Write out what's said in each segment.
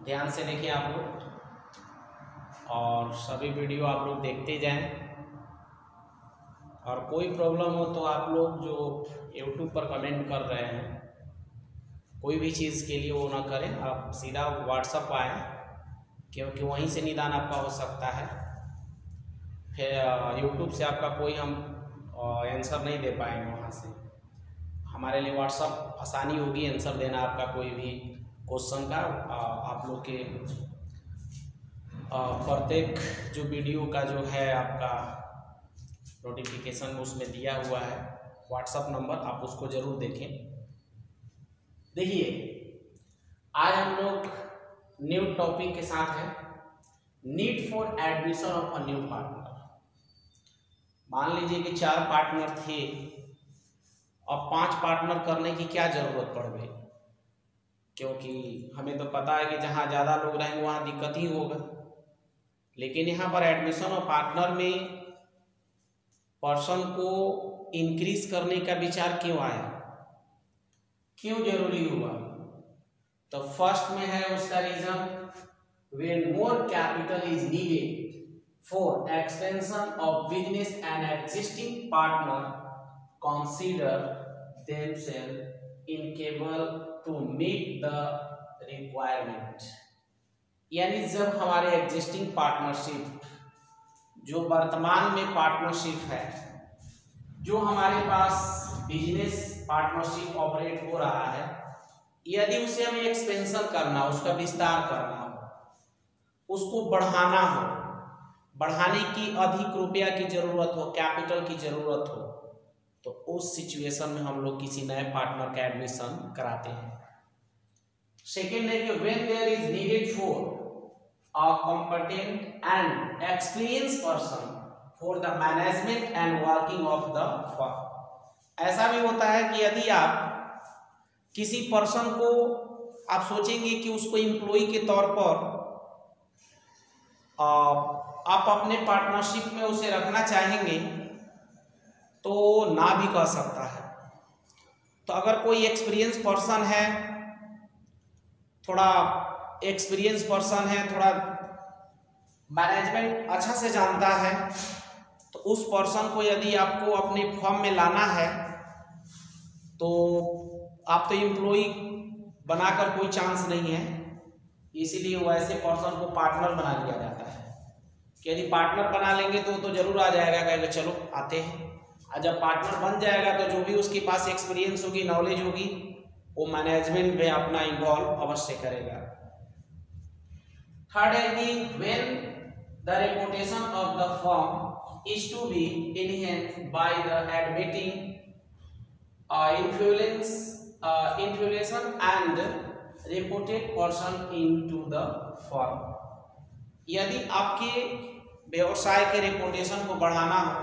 ध्यान से देखिए आप लोग, और सभी वीडियो आप लोग देखते जाएं। और कोई प्रॉब्लम हो तो आप लोग जो YouTube पर कमेंट कर रहे हैं, कोई भी चीज़ के लिए वो ना करें, आप सीधा WhatsApp आएँ, क्योंकि वहीं से निदान आपका हो सकता है। फिर YouTube से आपका कोई हम आंसर नहीं दे पाएंगे, वहाँ से हमारे लिए WhatsApp आसानी होगी आंसर देना आपका कोई भी क्वेश्चन का। आप लोग के प्रत्येक जो वीडियो का जो है आपका नोटिफिकेशन उसमें दिया हुआ है WhatsApp नंबर, आप उसको ज़रूर देखें। देखिए आज हम लोग न्यू टॉपिक के साथ है, need for admission of a new partner. मान लीजिए कि 4 पार्टनर थे, अब 5 पार्टनर करने की क्या ज़रूरत पड़ गई, क्योंकि हमें तो पता है कि जहाँ ज़्यादा लोग रहेंगे वहाँ दिक्कत ही होगा। लेकिन यहाँ पर एडमिशन ऑफ पार्टनर में पर्सन को इंक्रीज करने का विचार क्यों आया, क्यों जरूरी हुआ? तो फर्स्ट में है उसका reason, when more capital is needed for expansion of business and existing partner consider themselves incapable to meet the requirement। यानी जब हमारे एग्जिस्टिंग पार्टनरशिप, जो वर्तमान में पार्टनरशिप है, जो हमारे पास बिजनेस पार्टनरशिप ऑपरेट हो रहा है, यदि उसे हमें एक्सपेंशन करना, उसका विस्तार करना हो, उसको बढ़ाना हो, बढ़ाने की अधिक रुपया की जरूरत हो, कैपिटल की जरूरत हो, तो उस सिचुएशन में हम लोग किसी नए पार्टनर का एडमिशन कराते हैं। सेकेंड है कि when there is needed for a competent and experienced person for the management and working of the firm। ऐसा भी होता है कि यदि आप किसी पर्सन को आप सोचेंगे कि उसको एम्प्लॉय के तौर पर आप अपने पार्टनरशिप में उसे रखना चाहेंगे, तो ना भी कह सकता है। तो अगर कोई एक्सपीरियंस पर्सन है, थोड़ा एक्सपीरियंस पर्सन है, थोड़ा मैनेजमेंट अच्छा से जानता है, तो उस पर्सन को यदि आपको अपने फर्म में लाना है, तो आप तो एम्प्लॉय बनाकर कोई चांस नहीं है, इसीलिए वैसे पर्सन को पार्टनर बना लिया जाता है कि यदि पार्टनर बना लेंगे तो जरूर आ जाएगा, कहेगा चलो आते हैं। और जब पार्टनर बन जाएगा तो जो भी उसके पास एक्सपीरियंस होगी, नॉलेज होगी, वो मैनेजमेंट में अपना इन्वॉल्व अवश्य करेगा। थर्ड है कि when the reputation of the firm is to be enhanced by the admitting influential and reputed person into the firm. यदि आपके व्यवसाय के रेपुटेशन को बढ़ाना हो,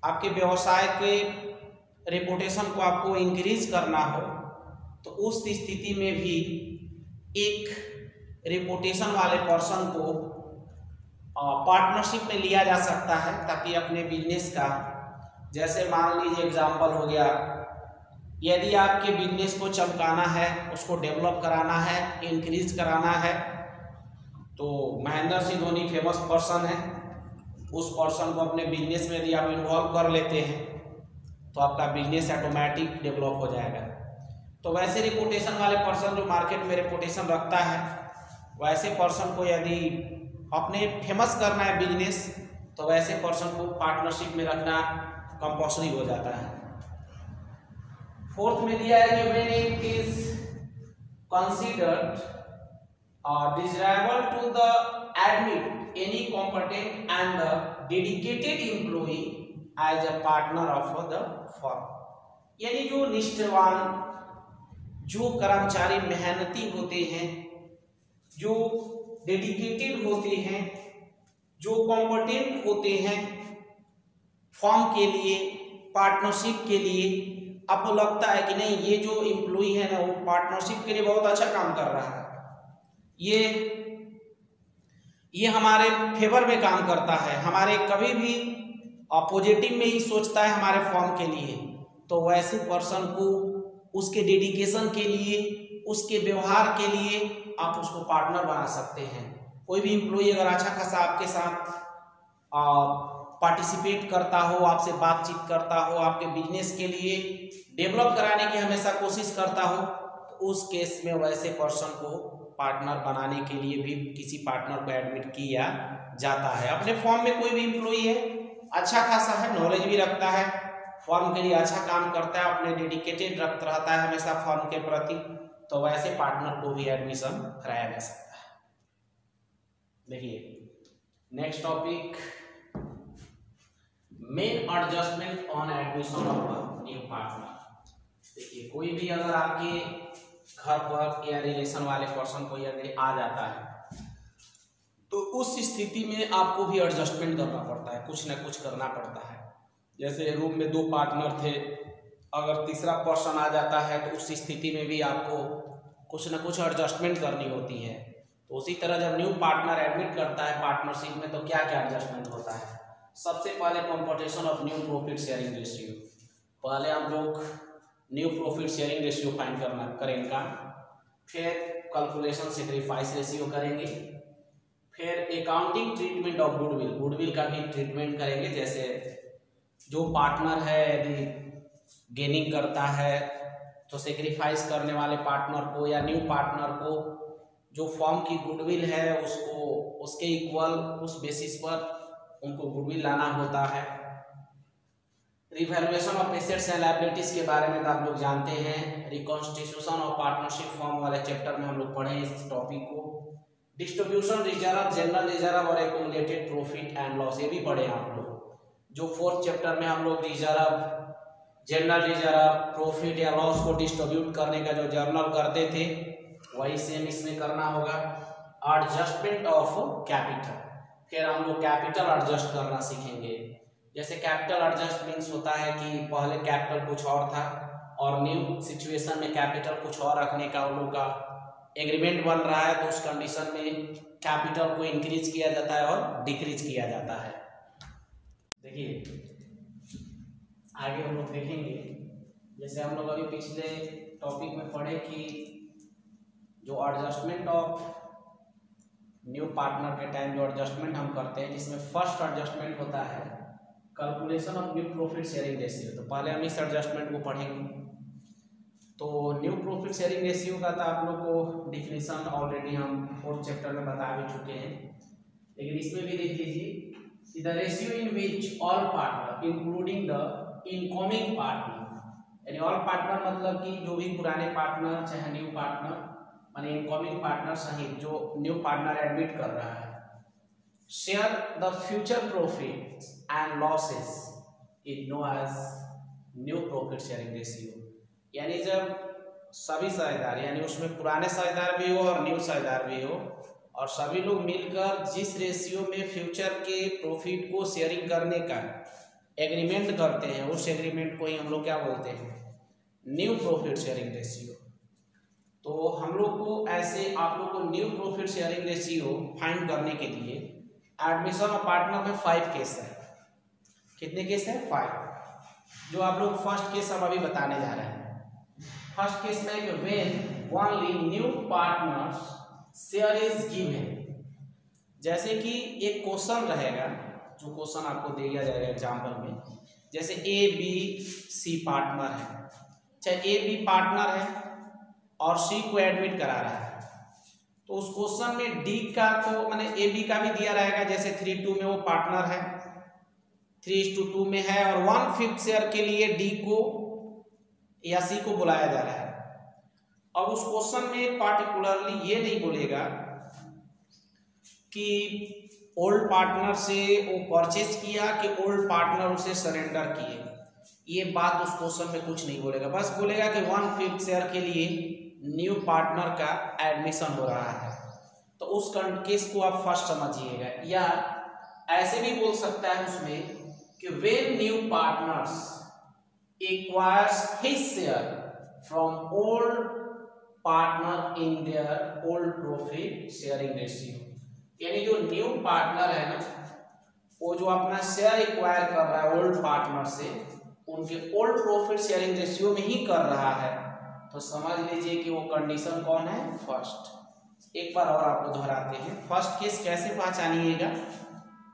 आपके व्यवसाय के रेपुटेशन को आपको इंक्रीज करना हो, तो उस स्थिति में भी एक रेपुटेशन वाले पर्सन को पार्टनरशिप में लिया जा सकता है, ताकि अपने बिजनेस का, जैसे मान लीजिए एग्जांपल हो गया, यदि आपके बिजनेस को चमकाना है, उसको डेवलप कराना है, इंक्रीज कराना है, तो महेंद्र सिंह धोनी फेमस पर्सन है, उस पर्सन को अपने बिजनेस में यदि आप इन्वॉल्व कर लेते हैं तो आपका बिजनेस ऑटोमेटिक डेवलप हो जाएगा। तो वैसे रेपुटेशन वाले पर्सन जो मार्केट में रेपुटेशन रखता है, वैसे पर्सन को यदि अपने फेमस करना है बिजनेस, तो वैसे पर्सन को पार्टनरशिप में रखना कंपल्सरी हो जाता है। फोर्थ में दिया है कि when it is considered desirable to the admit any competent and dedicated employee as a partner of the firm। यानी जो निष्ठावान, जो कर्मचारी मेहनती होते हैं, जो डेडिकेटेड होते हैं, जो कॉम्पिटेंट होते हैं फर्म के लिए, पार्टनरशिप के लिए, आपको लगता है कि नहीं ये जो एम्प्लॉय है ना, वो पार्टनरशिप के लिए बहुत अच्छा काम कर रहा है, ये हमारे फेवर में काम करता है, हमारे कभी भी पॉजिटिव में ही सोचता है हमारे फर्म के लिए, तो वैसे पर्सन को उसके डेडिकेशन के लिए, उसके व्यवहार के लिए आप उसको पार्टनर बना सकते हैं। कोई भी एम्प्लॉई अगर अच्छा खासा आपके साथ पार्टिसिपेट करता हो, आपसे बातचीत करता हो, आपके बिजनेस के लिए डेवलप कराने की हमेशा कोशिश करता हो, तो उस केस में वैसे पर्सन को पार्टनर बनाने के लिए भी किसी पार्टनर को एडमिट किया जाता है। अपने फॉर्म में कोई भी एम्प्लॉई है, अच्छा खासा है, नॉलेज भी रखता है, फॉर्म के लिए अच्छा काम करता है, अपने डेडिकेटेड रहता है हमेशा फॉर्म के प्रति, तो वैसे पार्टनर को भी एडमिशन कराया जा सकता है। देखिए next topic, main adjustment on admission of new partner. देखिए कोई भी अगर आपके घर पर या रिलेशन वाले पर्सन कोई अगर आ जाता है तो उस स्थिति में आपको भी एडजस्टमेंट करना पड़ता है, कुछ ना कुछ करना पड़ता है। जैसे रूम में 2 पार्टनर थे, अगर तीसरा पर्सन आ जाता है तो उस स्थिति में भी आपको कुछ ना कुछ एडजस्टमेंट करनी होती है। तो उसी तरह जब न्यू पार्टनर एडमिट करता है पार्टनरशिप में तो क्या क्या एडजस्टमेंट होता है। सबसे पहले competition of new profit sharing ratio. पहले हम लोग new profit sharing ratio find करेंगे, फिर कैलकुलेशन सैक्रिफाइस रेशियो करेंगे, फिर अकाउंटिंग ट्रीटमेंट ऑफ गुडविल का भी ट्रीटमेंट करेंगे। जैसे जो पार्टनर है यदि गेनिंग करता है तो सेक्रीफाइस करने वाले पार्टनर को या न्यू पार्टनर को जो फॉर्म की गुडविल है उसको उसके इक्वल उस बेसिस पर उनको गुडविल लाना होता है। Revaluation of assets and liabilities के बारे में तो आप लोग जानते हैं, रिकॉन्स्टिट्यूशन ऑफ पार्टनरशिप फॉर्म वाले चैप्टर में हम लोग पढ़े इस टॉपिक को। डिस्ट्रीब्यूशन रिजर्व, जनरल रिजर्व और एक्युमुलेटेड प्रॉफिट एंड लॉस, ये भी पढ़े आप लोग। जो 4th चैप्टर में हम लोग रिजर्व, जनरल रिजर्व, प्रॉफिट या लॉस को डिस्ट्रीब्यूट करने का जो जर्नल करते थे वही सेम इसमें करना होगा। एडजस्टमेंट ऑफ कैपिटल, फिर हम लोग कैपिटल एडजस्ट करना सीखेंगे। जैसे कैपिटल एडजस्ट मीन्स होता है कि पहले कैपिटल कुछ और था और न्यू सिचुएशन में कैपिटल कुछ और रखने का उन लोग का एग्रीमेंट बन रहा है, तो उस कंडीशन में कैपिटल को इंक्रीज किया जाता है और डिक्रीज किया जाता है। देखिए आगे हम लोग देखेंगे, जैसे हम लोग अभी पिछले टॉपिक में पढ़े कि जो एडजस्टमेंट ऑफ न्यू पार्टनर के टाइम जो एडजस्टमेंट हम करते हैं, जिसमें फर्स्ट एडजस्टमेंट होता है calculation of new profit sharing ratio. तो पहले हम इस एडजस्टमेंट को पढ़ेंगे। तो न्यू प्रॉफिट शेयरिंग रेशियो का तो आप लोग को डिफिनीशन ऑलरेडी हम 4th चैप्टर में बता भी चुके हैं, लेकिन इसमें भी देख लीजिए, the ratio in which all partner including the incoming partner, यानी ऑल पार्टनर मतलब कि जो भी पुराने पार्टनर चाहे न्यू पार्टनर माने इनकमिंग पार्टनर सहित जो न्यू पार्टनर एडमिट कर रहा है, share the future profit and losses is known as new profit sharing ratio. यानी जब सभी साझेदार यानी उसमें पुराने साझेदार भी हो और न्यू साझेदार भी हो और सभी लोग मिलकर जिस रेशियो में फ्यूचर के प्रॉफिट को शेयरिंग करने का एग्रीमेंट करते हैं, उस एग्रीमेंट को ही हम लोग क्या बोलते हैं, न्यू प्रॉफिट शेयरिंग रेशियो। तो हम लोग को ऐसे आप लोग को new profit sharing ratio find करने के लिए एडमिशन ऑफ पार्टनर में 5 केस है। कितने केस है? 5, जो आप लोग फर्स्ट केस हम अभी बताने जा रहे हैं। फर्स्ट केस में कि when only new partners share is given. जैसे कि एक क्वेश्चन रहेगा, जो क्वेश्चन आपको दिया जाएगा एग्जाम्पल में, जैसे ए बी सी पार्टनर है, चाहे ए बी पार्टनर है और सी को एडमिट करा रहा है, तो उस क्वेश्चन में डी का तो माने ए बी का भी दिया रहेगा, जैसे 3:2 में वो पार्टनर है, 3:2 में है और 1/5 शेयर के लिए डी को या सी को बुलाया जा रहा है। अब उस क्वेश्चन में पार्टिकुलरली ये नहीं बोलेगा कि ओल्ड पार्टनर से वो परचेज किया कि ओल्ड पार्टनर उसे सरेंडर किए, ये बात उस क्वेश्चन में कुछ नहीं बोलेगा। बस बोलेगा कि 1/5 शेयर के लिए न्यू पार्टनर का एडमिशन हो रहा है। तो उस केस को आप फर्स्ट समझिएगा। या ऐसे भी बोल सकता है उसमें कि when new partners acquires his share from old partner in their old profit sharing ratio. यानी जो न्यू पार्टनर है ना, वो जो अपना शेयर एक्वायर कर रहा है ओल्ड पार्टनर से, उनके ओल्ड प्रॉफिट शेयरिंग रेशियो में ही कर रहा है, तो समझ लीजिए कि वो कंडीशन कौन है? फर्स्ट। एक बार और आपको दोहराते हैं। फर्स्ट केस कैसे पहचानिएगा,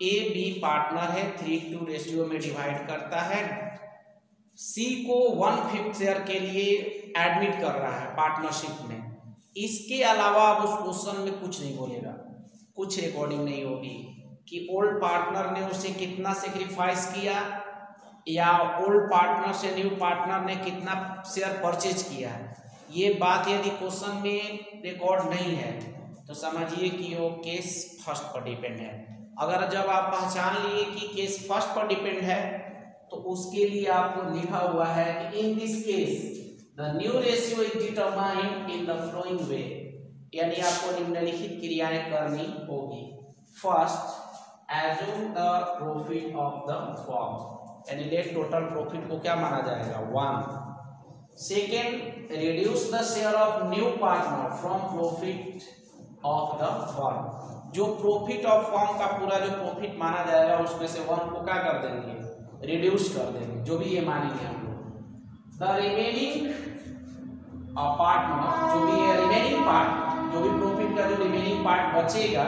ए बी पार्टनर है, 3:2 रेशियो में डिवाइड करता है, सी को 1/5 शेयर के लिए एडमिट कर रहा है पार्टनरशिप में। इसके अलावा आप उस क्वेश्चन में कुछ नहीं बोलेगा, कुछ रिकॉर्डिंग नहीं होगी कि ओल्ड पार्टनर ने उसे कितना सेक्रीफाइस किया या ओल्ड पार्टनर से न्यू पार्टनर ने कितना शेयर परचेज किया है। ये बात यदि क्वेश्चन में रिकॉर्ड नहीं है तो समझिए कि वो केस फर्स्ट पर डिपेंड है। अगर जब आप पहचान लिए कि केस फर्स्ट पर डिपेंड है तो उसके लिए आपको लिखा हुआ है कि in this case the new ratio is determined in the following way, यानी आपको निम्नलिखित क्रियाएं करनी होगी। First, assume the profit of the firm, यानी नेट टोटल प्रॉफिट को क्या माना जाएगा 1। Second, reduce the share of new partner from profit of the firm, जो प्रॉफिट ऑफ फर्म का पूरा जो प्रॉफिट माना जाएगा उसमें से 1 को क्या कर देंगे, रिड्यूस कर देंगे, जो भी ये मानेंगे हम लोग। द रिमेनिंग पार्टनर, जो भी है रिमेनिंग पार्ट, जो भी प्रॉफिट का जो रिमेनिंग पार्ट बचेगा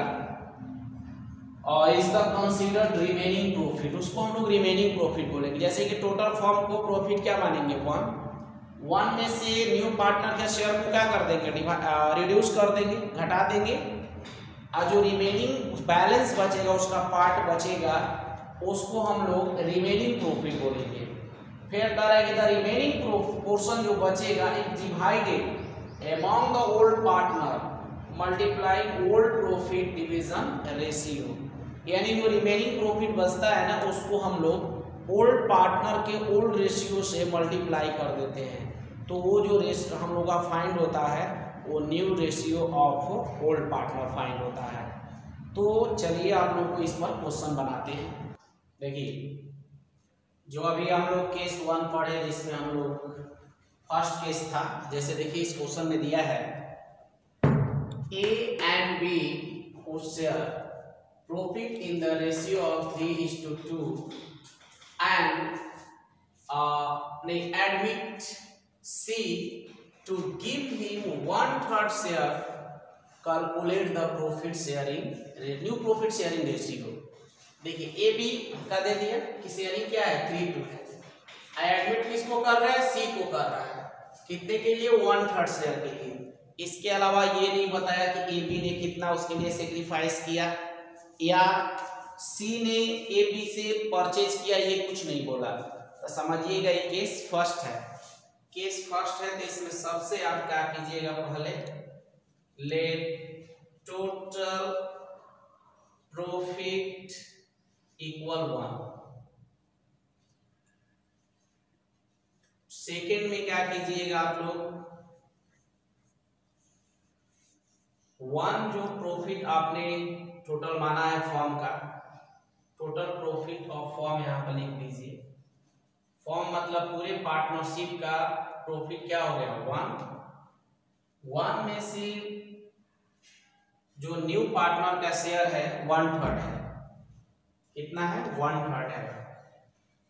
is the considered remaining profit, उसको हम लोग रिमेनिंग प्रॉफिट बोलेंगे। जैसे कि टोटल फर्म को प्रॉफिट क्या मानेंगे 1 में से न्यू पार्टनर के शेयर को क्या कर देंगे, रिड्यूस कर देंगे, घटा देंगे, और जो रिमेनिंग बैलेंस बचेगा उसका पार्ट बचेगा उसको हम लोग रिमेनिंग प्रॉफिट बोलेंगे। फिर कह रहा है कि द रिमेनिंग पोर्शन जो बचेगा is divided among the old partner multiplying old profit division ratio, यानी जो रिमेनिंग प्रॉफिट बचता है ना उसको हम लोग ओल्ड पार्टनर के ओल्ड रेशियो से मल्टीप्लाई कर देते हैं, तो वो जो रेशियो हम लोग का फाइंड होता है वो new ratio of old partner find होता है। तो चलिए आप लोग को इस पर क्वेश्चन बनाते हैं। देखिए, जो अभी हम लोग केस 1 पढ़े जिसमें हम लोग फर्स्ट केस था, जैसे देखिए इस क्वेश्चन में दिया है A and B would share profit in the ratio of 3:2 and they admit C to give him 1/3 share. Calculate the profit sharing, new profit sharing ratio। देखिए ए बी का दे दिया कि शेयरिंग क्या है 3:2 है, एडमिट किसको कर रहा है, सी को कर रहा है, कितने के लिए 1/3 शेयर के लिए। इसके अलावा ये नहीं बताया कि ए बी ने कितना उसके लिए सेक्रीफाइस किया या सी ने ए बी से परचेज किया, ये कुछ नहीं बोला। तो समझिएगा ये केस फर्स्ट है। केस फर्स्ट है तो इसमें सबसे आप क्या कीजिएगा, पहले let total profit equal 1। Second में क्या कीजिएगा आप लोग, 1 जो प्रॉफिट आपने टोटल माना है फॉर्म का, टोटल प्रॉफिट ऑफ फॉर्म यहां पर लिख दीजिए। फॉर्म मतलब पूरे पार्टनरशिप का प्रॉफिट क्या हो गया 1 में से जो न्यू पार्टनर का शेयर है 1/3 है, कितना है 1/3 है,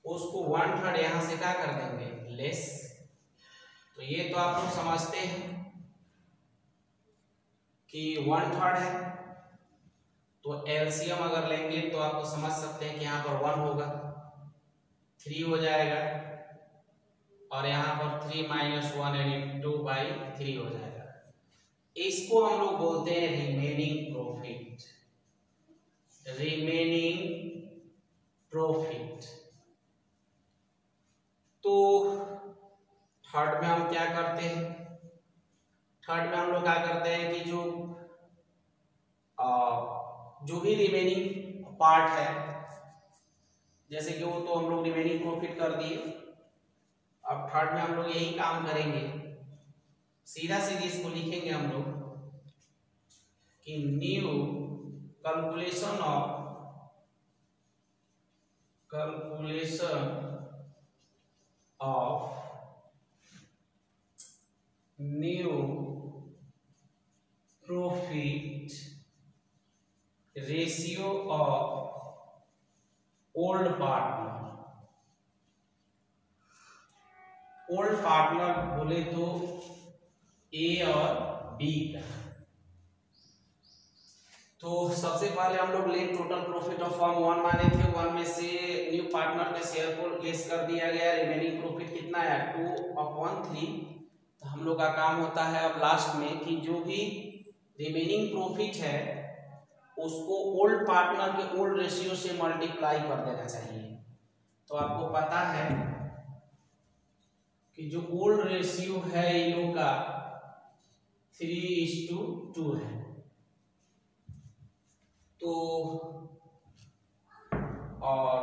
उसको 1/3 यहां से क्या कर देंगे लेस। तो ये तो आप लोग समझते हैं कि 1/3 है, तो एलसीएम अगर लेंगे तो आप तो समझ सकते हैं कि यहाँ पर 1 होगा, 3 हो जाएगा, और यहाँ पर 3 - 1 यानी 2/3 हो जाएगा। इसको हम लोग बोलते हैं रिमेनिंग प्रॉफिट, रिमेनिंग प्रॉफिट। तो थर्ड में हम क्या करते हैं, थर्ड में हम लोग क्या करते हैं कि जो भी रिमेनिंग पार्ट है, जैसे कि वो तो हम लोग रिमेनिंग प्रॉफिट कर दिए, अब थर्ड में हम लोग यही काम करेंगे, सीधा सीधी इसको लिखेंगे हम लोग कि new calculation of new profit ratio of old partner. Old partner बोले तो ए और बी का, तो सबसे पहले हम लोग let total profit of firm 1 माने थे, 1 में से न्यू पार्टनर के शेयर को लेस कर दिया गया, रिमेनिंग प्रॉफिट कितना आया 2/3। तो हम लोग का काम होता है अब लास्ट में कि जो भी रिमेनिंग प्रॉफिट है उसको ओल्ड पार्टनर के ओल्ड रेशियो से मल्टीप्लाई कर देना चाहिए। तो आपको पता है कि जो ओल्ड रेशियो है इन लोग का 3:2 है। तो और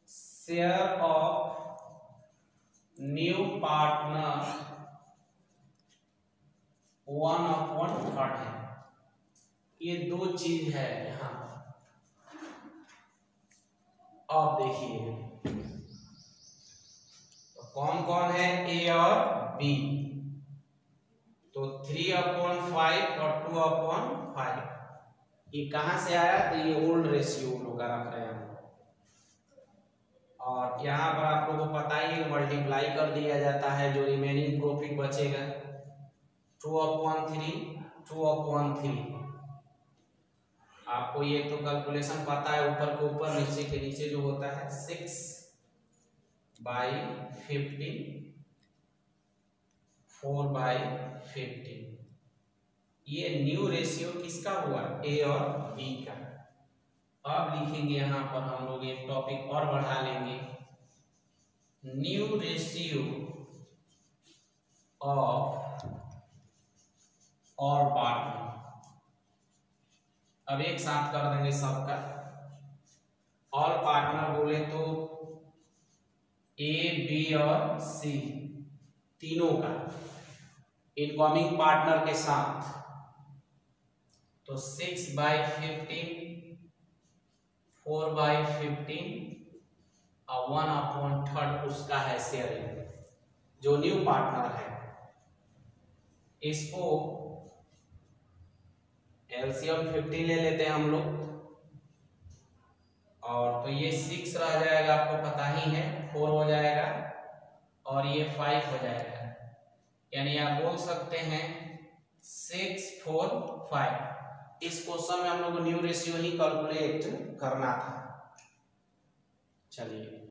शेयर ऑफ न्यू पार्टनर 1/3 है। ये दो चीज है यहाँ। अब देखिए तो कौन कौन है ए और बी। तो 3/5 और 2/5 ये कहां से आया, तो ये ओल्ड रेशियो लोग का रख रहे हैं। और यहाँ पर आप लोगों को पता ही मल्टीप्लाई कर दिया जाता है, जो रिमेनिंग प्रॉफिट बचेगा 2/3 आपको ये तो कैलकुलेशन पता है, ऊपर के ऊपर नीचे के नीचे जो होता है 6/15 4/15। ये न्यू रेशियो किसका हुआ, ए और बी का। अब लिखेंगे यहाँ पर हम लोग एक टॉपिक और बढ़ा लेंगे, न्यू रेशियो ऑफ और पार्टनर। अब एक साथ कर देंगे सबका। ऑल पार्टनर बोले तो ए बी और सी तीनों का इनकमिंग पार्टनर के साथ। तो 6/15 4/15 और 1/3 उसका है शेयरिंग, जो न्यू पार्टनर है। इसको एलसीएम 50 ले लेते हैं हम लोग। और तो ये 6 रह जाएगा, आपको पता ही है 4 हो जाएगा और ये 5 हो जाएगा। यानी आप बोल सकते हैं 6 4 5। इस क्वेश्चन में हम लोग को न्यू रेशियो ही कैलकुलेट करना था। चलिए